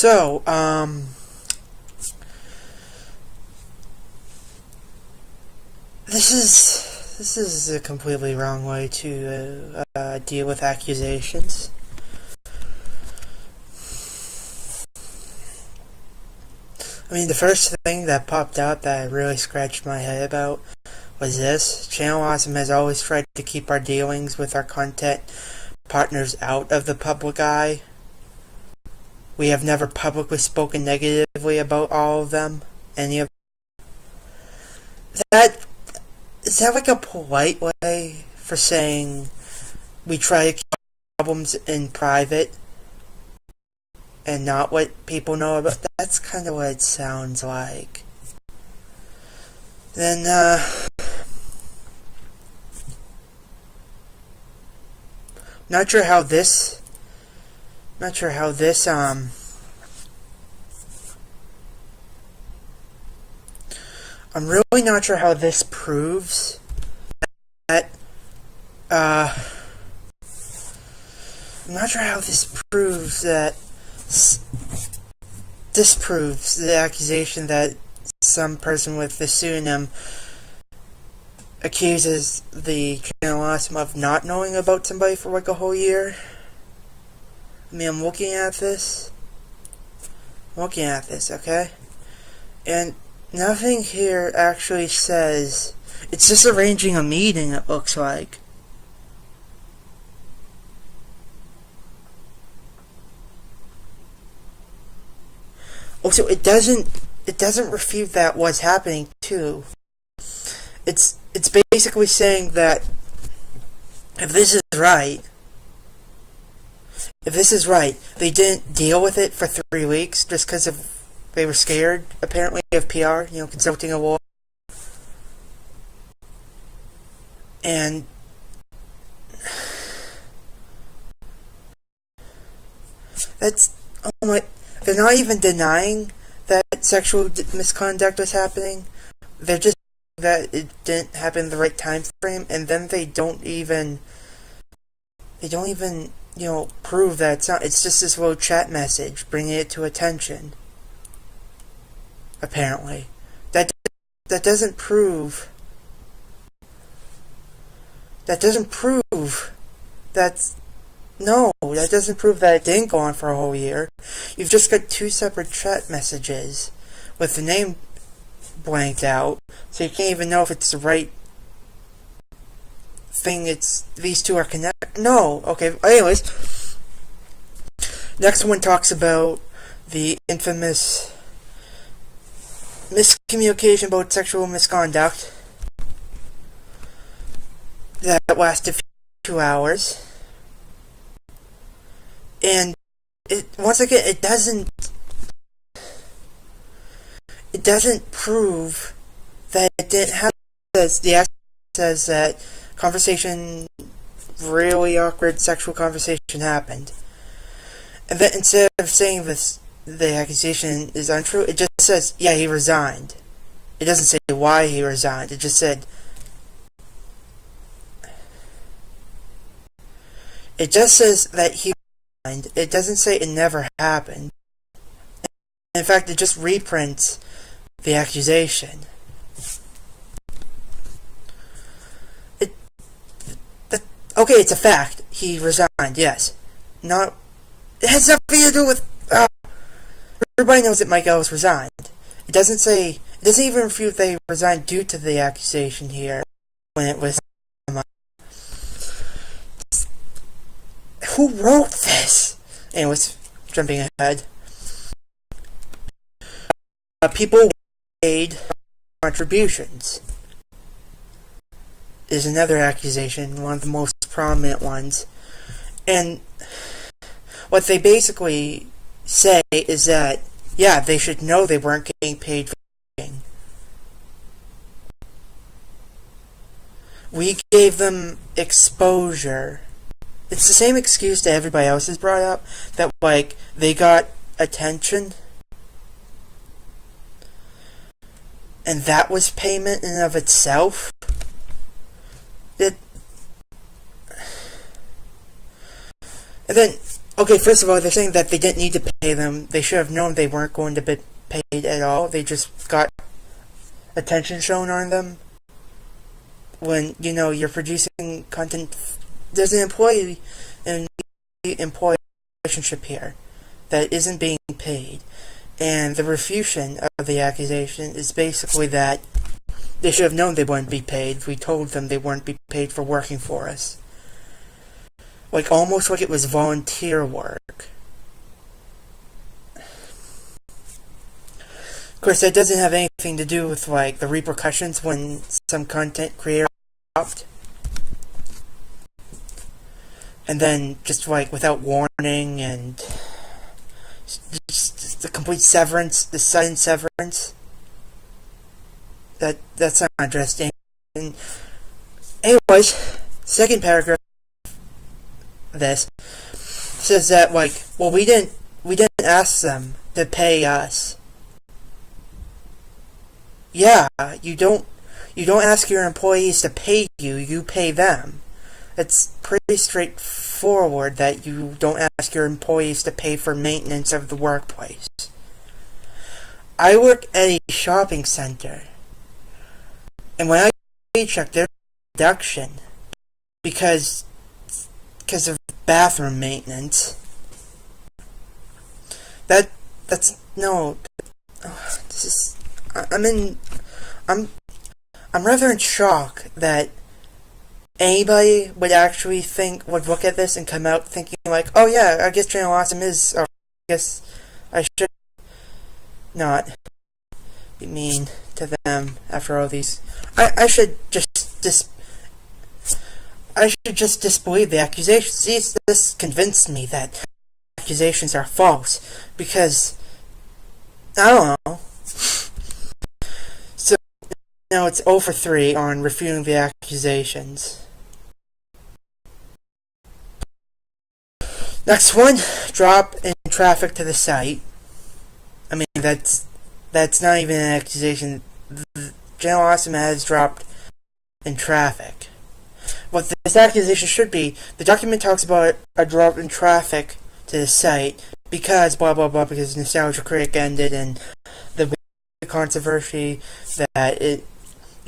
So, this is a completely wrong way to deal with accusations. I mean, the first thing that popped out that I really scratched my head about was this. Channel Awesome has always tried to keep our dealings with our content partners out of the public eye. We have never publicly spoken negatively about all of them. Any of that. Is that like a polite way for saying we try to keep problems in private and not what people know about? That's kind of what it sounds like. Then, not sure how this, I'm really not sure how this proves that, I'm not sure how this proves that, disproves the accusation that some person with the pseudonym accuses the Channel Awesome of not knowing about somebody for like a whole year. I mean, I'm looking at this, okay? And nothing here actually says, it's just arranging a meeting, it looks like. Also, it doesn't refute that what's happening too. It's basically saying that if this is right, they didn't deal with it for 3 weeks just because they were scared, apparently, of PR, consulting a lawyer. And that's, oh my, they're not even denying that sexual misconduct was happening. They're just saying that it didn't happen in the right time frame, and then they don't even prove that it's not. It's just this little chat message bringing it to attention. Apparently, that doesn't prove. That doesn't prove that. No, that doesn't prove that it didn't go on for a whole year. You've just got 2 separate chat messages with the name blanked out, so you can't even know if it's the right thing. These 2 are connected. No, okay. Anyways, next one talks about the infamous miscommunication about sexual misconduct that lasted 2 hours. And once again, it doesn't prove that it didn't happen. The act says that really awkward sexual conversation happened. And then instead of saying the accusation is untrue, it just says, yeah, he resigned. It doesn't say why he resigned. It just said, it just says that he resigned. It doesn't say it never happened. In fact, it just reprints the accusation. Okay, it's a fact. He resigned, yes. It has nothing to do with... everybody knows that Mike Ellis resigned. It doesn't even refute that he resigned due to the accusation here when it was... Who wrote this? Anyways, jumping ahead. People paid contributions is another accusation, one of the most prominent ones. And what they basically say is that, yeah, they should know they weren't getting paid for anything. We gave them exposure. It's the same excuse that everybody else has brought up, that, like, they got attention, and that was payment in and of itself. And then, Okay, first of all, they're saying that they didn't need to pay them. They should have known they weren't going to be paid at all. They just got attention shown on them. When, you're producing content, there's an employee and employee relationship here that isn't being paid. And the refutation of the accusation is basically that they should have known they wouldn't be paid. We told them they wouldn't be paid for working for us. Almost like it was volunteer work. Of course, that doesn't have anything to do with, the repercussions when some content creator stopped. And then, just, without warning, and just the complete severance, the sudden severance. That's not interesting. And anyways, second paragraph of this says that, we didn't ask them to pay us. Yeah, you don't ask your employees to pay you, you pay them. It's pretty straightforward that you don't ask your employees to pay for maintenance of the workplace. I work at a shopping center, and when I paycheck, there's a reduction because of bathroom maintenance. That's no. This is. I'm rather in shock that anybody would look at this and come out thinking oh yeah, I guess Channel Awesome is, or I guess I should not be mean to them after all these. I should just disbelieve the accusations. This convinced me that accusations are false because I don't know. So now it's 0 for 3 on refuting the accusations. Next one, drop in traffic to the site. I mean, that's not even an accusation. Channel Awesome has dropped in traffic. What this accusation should be, the document talks about a drop in traffic to the site because blah blah blah, because Nostalgia Critic ended and the controversy that it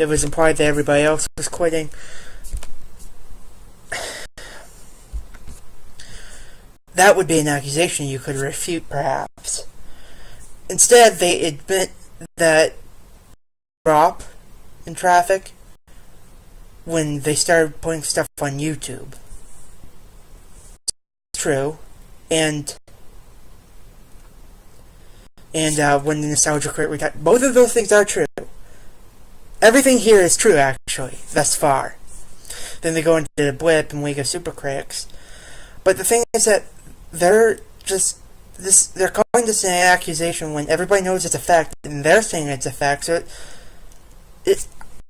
was implied that everybody else was quitting. That would be an accusation you could refute, perhaps. Instead, they admit that drop in traffic when they started putting stuff on YouTube. It's true. And when the Nostalgia Critic retired. Both of those things are true. Everything here is true, actually, thus far. Then they go into the Blip and League of Super Critics. But the thing is that they're calling this an accusation when everybody knows it's a fact, and they're saying it's a fact, so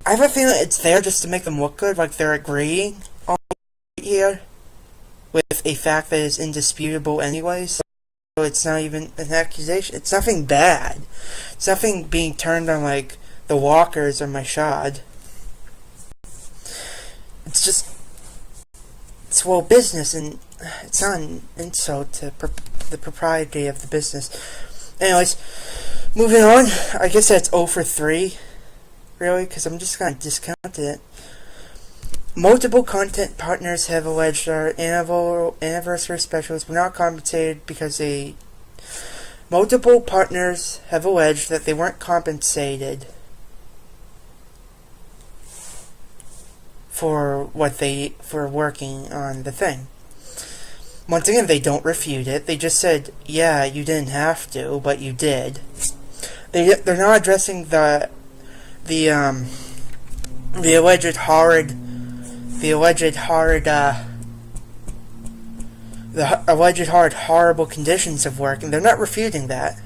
I have a feeling it's there just to make them look good, like they're agreeing on here with a fact that is indisputable anyways. So it's not even an accusation. It's nothing bad. It's nothing being turned on the Walkers or my Shad. It's business, and it's not an insult to the propriety of the business. Anyways, moving on. I guess that's 0 for 3, really, because I'm just going to discount it. Multiple content partners have alleged our anniversary specials were not compensated because multiple partners have alleged that they weren't compensated for working on the thing. Once again, they don't refute it. They just said, yeah, you didn't have to, but you did. They're not addressing the alleged horrible conditions of work, and they're not refuting that.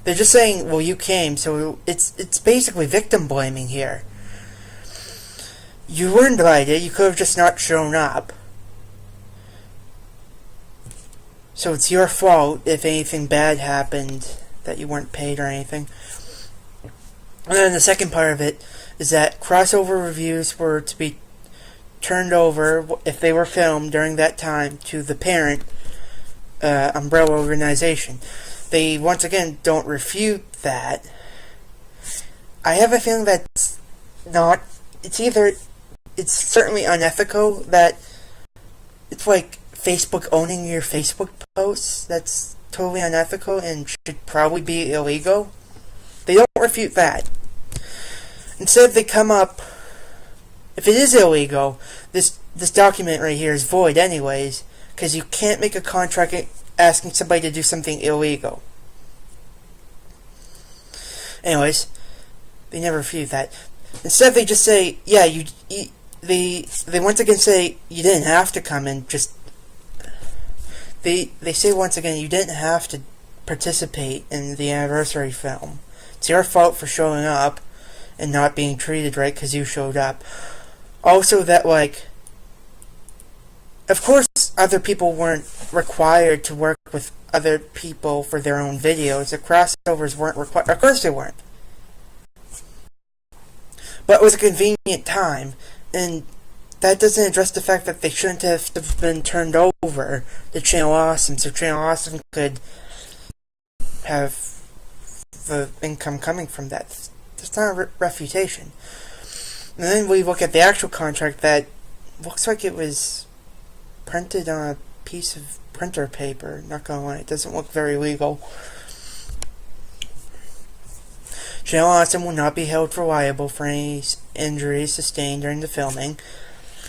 They're just saying, well, you came, so it's basically victim blaming here. You were invited, you could have just not shown up. So it's your fault if anything bad happened, that you weren't paid or anything. And then the second part of it is that crossover reviews were to be turned over, if they were filmed during that time, to the parent umbrella organization. They once again don't refute that. I have a feeling that's not. It's certainly unethical. That it's like Facebook owning your Facebook posts. That's totally unethical and should probably be illegal. They don't refute that. Instead, they come up. If it is illegal, this document right here is void, anyways, because you can't make a contract asking somebody to do something illegal. Anyways, they never refute that. Instead, they just say, yeah, they once again say you didn't have to come and just. They say once again you didn't have to participate in the anniversary film. It's your fault for showing up and not being treated right because you showed up. Also, that of course, other people weren't required to work with other people for their own videos. The crossovers weren't required. Of course, they weren't. But it was a convenient time, and that doesn't address the fact that they shouldn't have been turned over to Channel Awesome, so Channel Awesome could have the income coming from that. That's not a refutation. And then we look at the actual contract that looks like it was printed on a piece of printer paper. Not gonna lie, it doesn't look very legal. Channel Awesome will not be held liable for any injuries sustained during the filming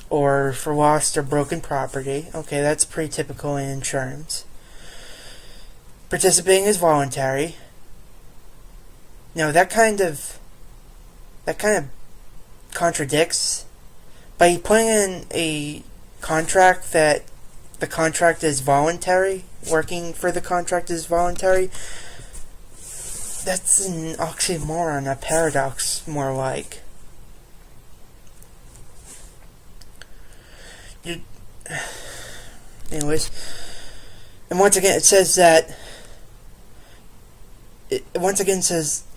or for lost or broken property. Okay, that's pretty typical in insurance. Participating is voluntary. Now that kind of contradicts by putting in a contract that the contract is voluntary. Working for the contract is voluntary. That's an oxymoron, a paradox, more like. Anyways, and once again, it says that. It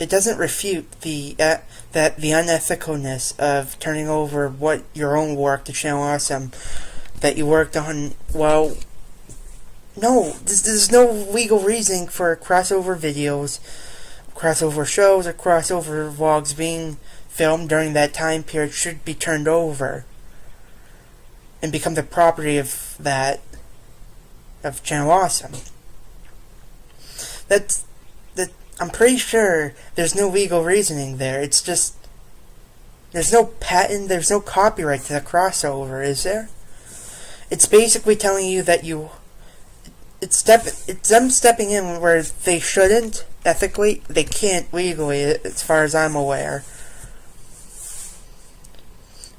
doesn't refute that the unethicalness of turning over what your own work to Channel Awesome that you worked on. Well, no, there's no legal reasoning for crossover videos, crossover shows, or crossover vlogs being filmed during that time period should be turned over and become the property of Channel Awesome. I'm pretty sure there's no legal reasoning there. It's just there's no patent, there's no copyright to the crossover, is there? It's basically telling you that it's them stepping in where they shouldn't ethically. They can't legally, as far as I'm aware.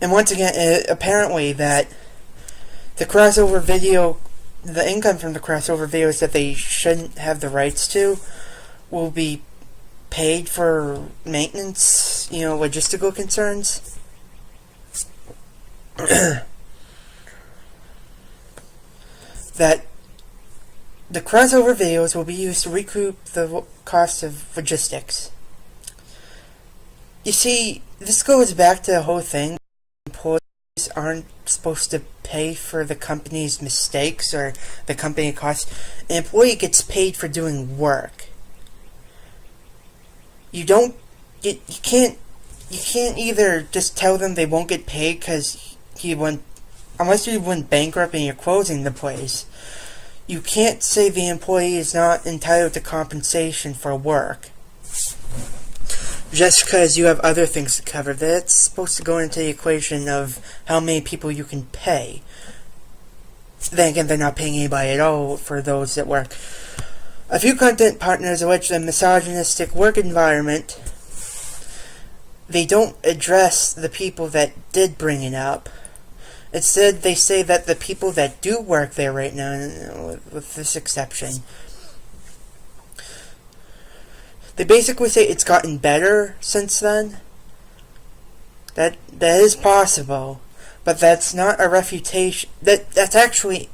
And once again, apparently that the crossover video, the income from the crossover videos that they shouldn't have the rights to, will be paid for maintenance, logistical concerns. That the crossover videos will be used to recoup the cost of logistics. You see, this goes back to the whole thing. Employees aren't supposed to pay for the company's mistakes or the company costs. An employee gets paid for doing work. You can't either just tell them they won't get paid because unless you went bankrupt and you're closing the place. You can't say the employee is not entitled to compensation for work just because you have other things to cover. That's supposed to go into the equation of how many people you can pay. Then again, they're not paying anybody at all for those that work. A few content partners allege the misogynistic work environment. They don't address the people that did bring it up. Instead, they say that the people that do work there right now, with this exception, they basically say it's gotten better since then. That is possible, but that's not a refutation. That's actually.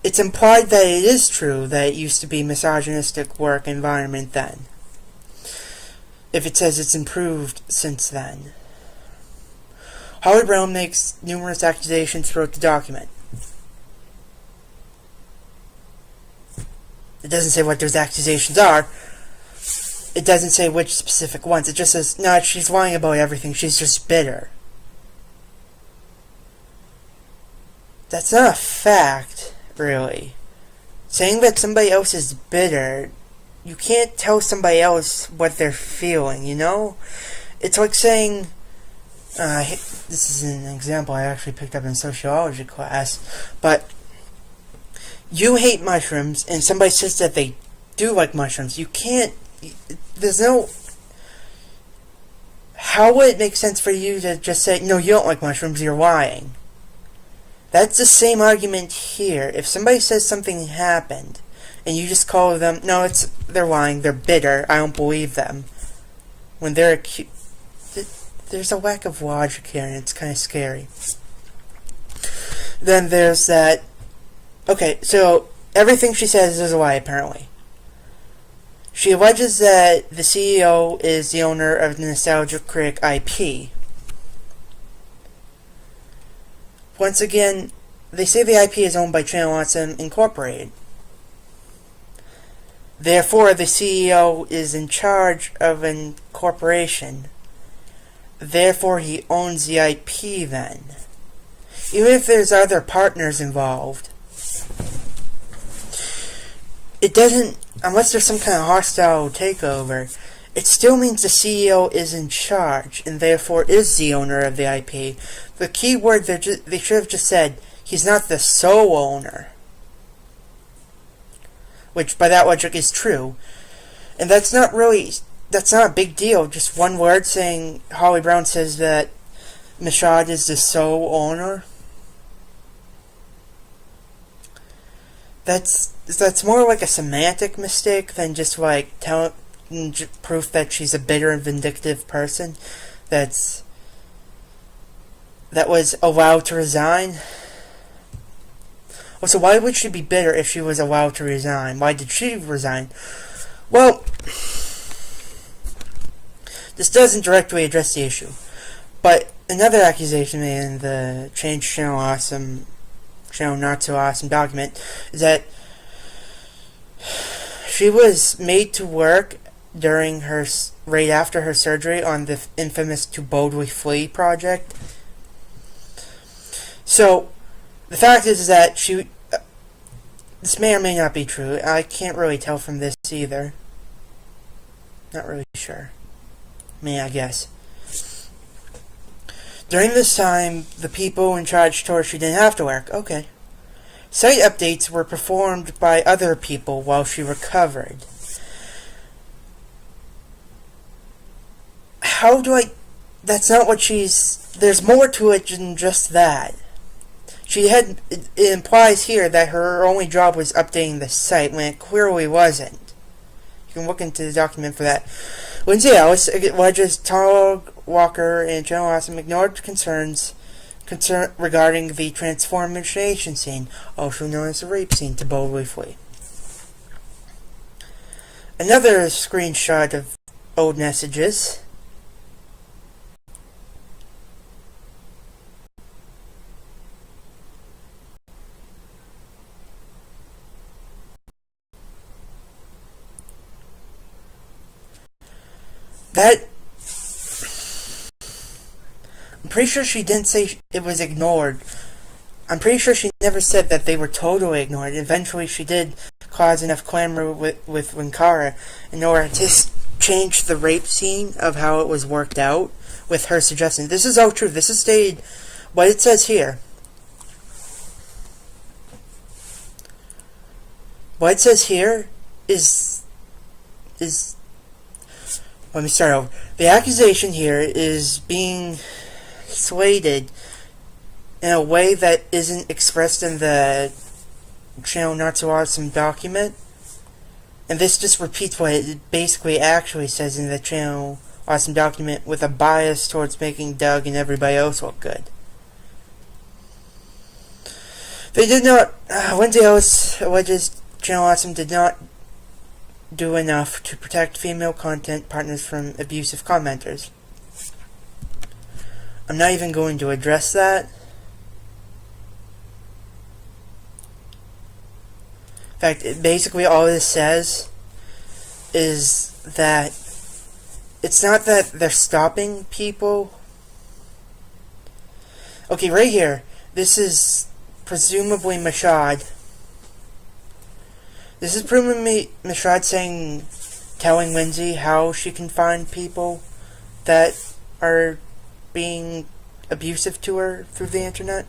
It's implied that it is true that it used to be misogynistic work environment then. If it says it's improved since then. Holly Brown makes numerous accusations throughout the document. It doesn't say what those accusations are. It doesn't say which specific ones. It just says, no, she's lying about everything. She's just bitter. That's not a fact, really. Saying that somebody else is bitter, you can't tell somebody else what they're feeling, you know? It's like saying, this is an example I actually picked up in sociology class, but you hate mushrooms, and somebody says that they do like mushrooms. You can't, there's no, how would it make sense for you to just say, no, you don't like mushrooms, you're lying? That's the same argument here. If somebody says something happened, and you just call them, no, they're lying, they're bitter, I don't believe them. When they're accused, there's a lack of logic here, and it's kind of scary. Then there's that, okay, so everything she says is a lie, apparently. She alleges that the CEO is the owner of the Nostalgia Critic IP. Once again, they say the IP is owned by Channel Awesome Incorporated. Therefore, the CEO is in charge of a corporation. Therefore, he owns the IP then. Even if there's other partners involved, it doesn't, unless there's some kind of hostile takeover, it still means the CEO is in charge, and therefore is the owner of the IP. The key word, they should have just said, he's not the sole owner. Which, by that logic, is true. And that's not a big deal. Just one word saying, Holly Brown says that Michaud is the sole owner. That's more like a semantic mistake than just like proof that she's a bitter and vindictive person that was allowed to resign. Also, why would she be bitter if she was allowed to resign? Why did she resign? Well, this doesn't directly address the issue, but another accusation made in the Change Channel Awesome, Channel Not So Awesome document is that she was made to work right after her surgery on the infamous To Boldly Flee project. So, the fact is that this may or may not be true. I can't really tell from this either. Not really sure. I guess. During this time, the people in charge told her she didn't have to work. Okay. Site updates were performed by other people while she recovered. That's not what there's more to it than just that. It implies here that her only job was updating the site, when it clearly wasn't. You can look into the document for that. Lindsay Ellis alleges Todd Walker and Channel Awesome ignored concern regarding the transformation scene, also known as the rape scene, To Boldly Flee. Another screenshot of old messages. I'm pretty sure she didn't say it was ignored. I'm pretty sure she never said that they were totally ignored. Eventually she did cause enough clamor with Winkara in order to change the rape scene of how it was worked out, with her suggesting. This is all true. This is stated, what it says here. What it says here is let me start over. The accusation here is being slated in a way that isn't expressed in the Channel Not So Awesome document. And this just repeats what it basically actually says in the Channel Awesome document, with a bias towards making Doug and everybody else look good. They did not, Lindsay Ellis alleges Channel Awesome did not do enough to protect female content partners from abusive commenters. I'm not even going to address that. fact, basically all this says is that it's not that they're stopping people. Okay, right here, this is presumably Mashad. This is presumably Mashad telling Lindsay how she can find people that are being abusive to her through the internet.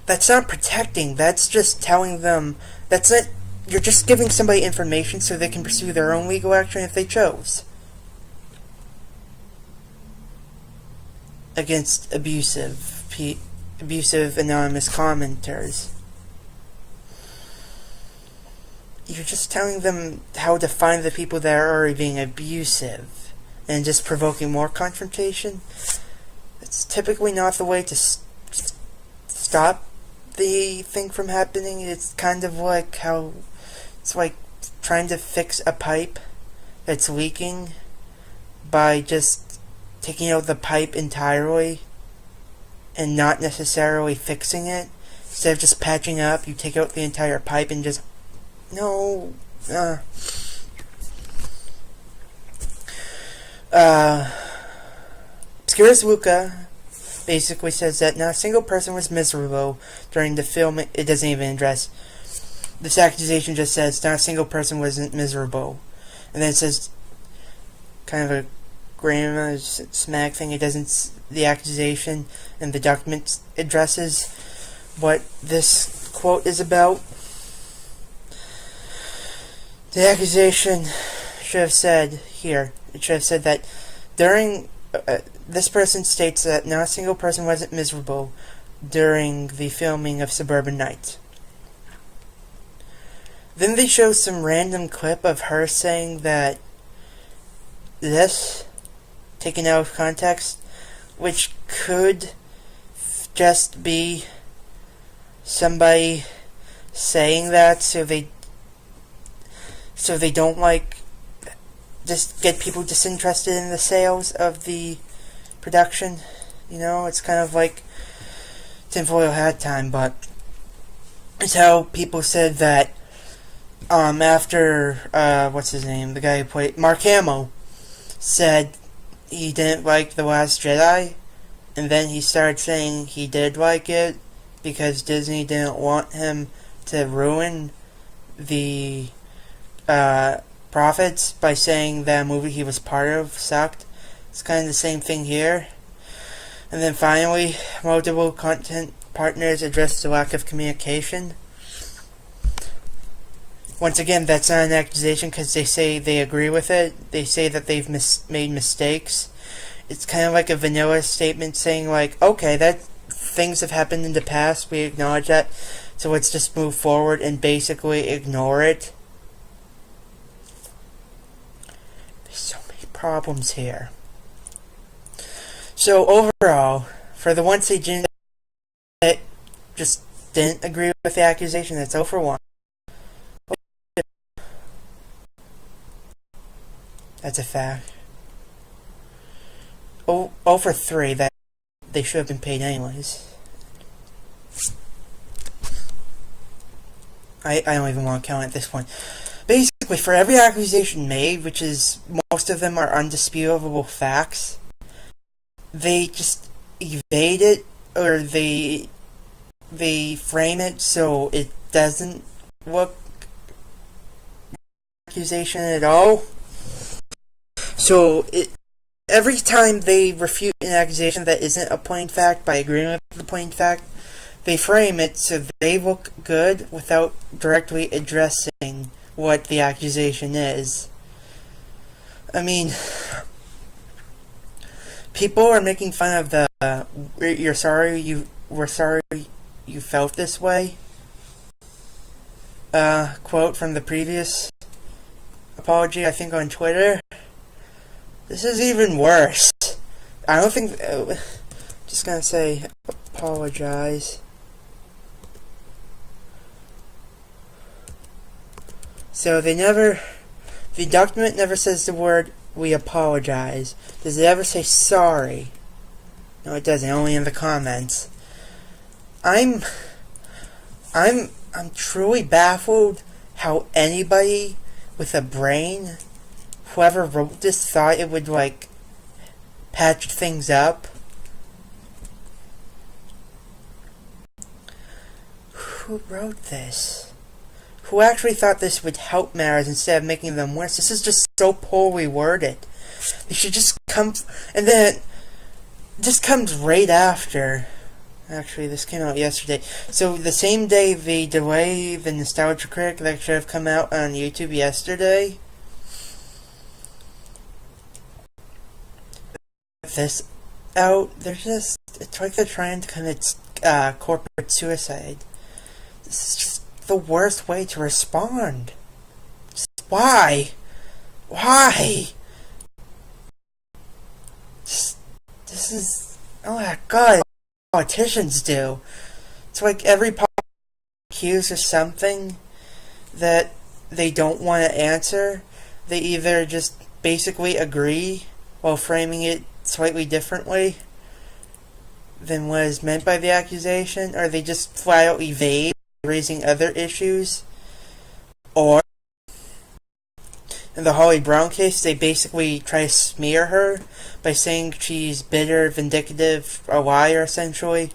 That's not protecting, that's just telling them, that's it. You're just giving somebody information so they can pursue their own legal action if they chose. Against abusive anonymous commenters. You're just telling them how to find the people that are already being abusive and just provoking more confrontation. It's typically not the way to stop the thing from happening. It's kind of like how it's like trying to fix a pipe that's leaking by just taking out the pipe entirely and not necessarily fixing it. Instead of just patching up, you take out the entire pipe and just no. Obscurus Luca basically says that not a single person was miserable during the film. It doesn't even address this accusation. Just says not a single person wasn't miserable, and then it says kind of a grammar smack thing. It doesn't. The accusation and the document addresses what this quote is about. The accusation should have said here. It should have said that during. This person states that not a single person wasn't miserable during the filming of Suburban Nights. Then they show some random clip of her saying that this, taken out of context, which could just be somebody saying that so they don't just get people disinterested in the sales of the production. You know, it's kind of like tinfoil hat time, but it's how people said that after what's his name, the guy who played Mark Hamill said he didn't like The Last Jedi, and then he started saying he did like it because Disney didn't want him to ruin the profits by saying that movie he was part of sucked. It's kind of the same thing here. And then finally, multiple content partners address the lack of communication. Once again, that's not an accusation because they say they agree with it. They say that they've made mistakes. It's kind of like a vanilla statement saying like, okay, that things have happened in the past, we acknowledge that, so let's just move forward and basically ignore it. There's so many problems here. So overall, for the ones they just didn't agree with the accusation, that's 0 for 1. That's a fact. 0 for 3, that they should have been paid anyways. I don't even want to count at this point. Basically, for every accusation made, which is most of them are undisputable facts, they just evade it, or they frame it so it doesn't look accusation at all. So every time they refute an accusation that isn't a plain fact by agreeing with the plain fact, they frame it so they look good without directly addressing what the accusation is. I mean, people are making fun of the we're sorry you felt this way quote from the previous apology, I think on Twitter. This is even worse. I don't think just gonna say apologize. So the document never says the word we apologize. Does it ever say sorry? No, it doesn't, only in the comments. I'm I'm truly baffled how anybody with a brain, whoever wrote this, thought it would like patch things up. Who wrote this? Who actually thought this would help matters instead of making them worse? This is just so poorly worded. They should just come, and then this comes right after. Actually, this came out yesterday. So the same day they delay the Nostalgia Critic that should have come out on YouTube yesterday. This out, it's like they're trying to commit corporate suicide. This is just the worst way to respond. Just why? Why? This is, oh my god, politicians do. It's like every politician accused of something that they don't want to answer. They either just basically agree while framing it slightly differently than what is meant by the accusation, or they just flat out evade raising other issues. Or in the Holly Brown case, they basically try to smear her by saying she's bitter, vindictive, a liar, essentially.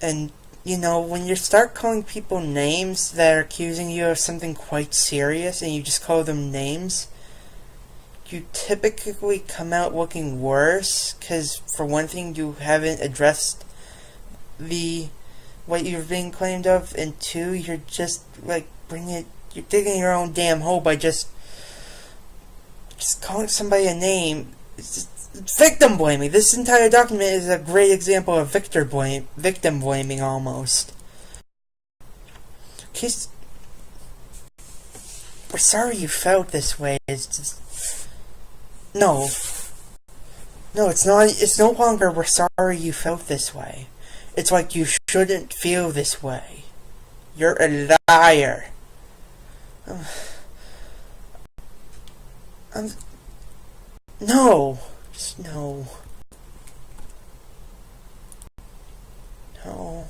And, you know, when you start calling people names that are accusing you of something quite serious, and you just call them names, you typically come out looking worse, because for one thing, you haven't addressed what you're being claimed of, and two, you're just, like, you're digging your own damn hole by just calling somebody a name. It's victim blaming. This entire document is a great example of victim blaming almost. We're sorry you felt this way. It's just, no, it's not. It's no longer we're sorry you felt this way. It's like you shouldn't feel this way. You're a liar. No. Just no. No.